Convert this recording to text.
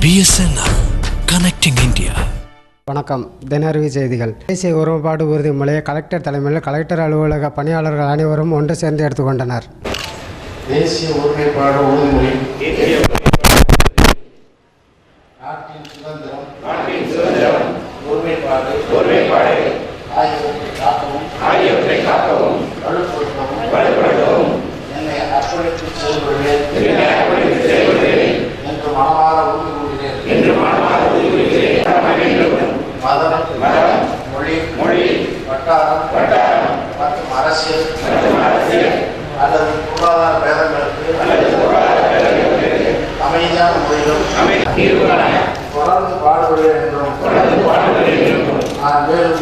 BSNL Connecting India. வணக்கம். தினஅறிவி செய்திகள். தேசிய ஒருமைப்பாடு உறுதிமொழியை கலெக்டர் தலைமையில் கலெக்டர் அலுவலக பணியாளர்கள் அனைவரும் ஒன்று சேர்ந்து எடுத்துக்கொண்டனர். தேசிய ஒருமைப்பாடு உறுதிமொழி நாட்டின் சுதந்திரம் ஒருமைப்பாடு ஆகியவற்றை காக்கவும் வலுப்படுத்தவும் என்னை அர்ப்பணித்து செயல்படுவேன் என்று மனமாற உறுதி கொள்கிறேன். மதம், மொழி, வட்டாரம் மற்றும் அரசியல் அல்லது பொருளாதார பேதங்களுக்கு அமைதியான முறையிலும் தொடர்ந்து பாடுபடுவேன் என்றும் நான் மேலும்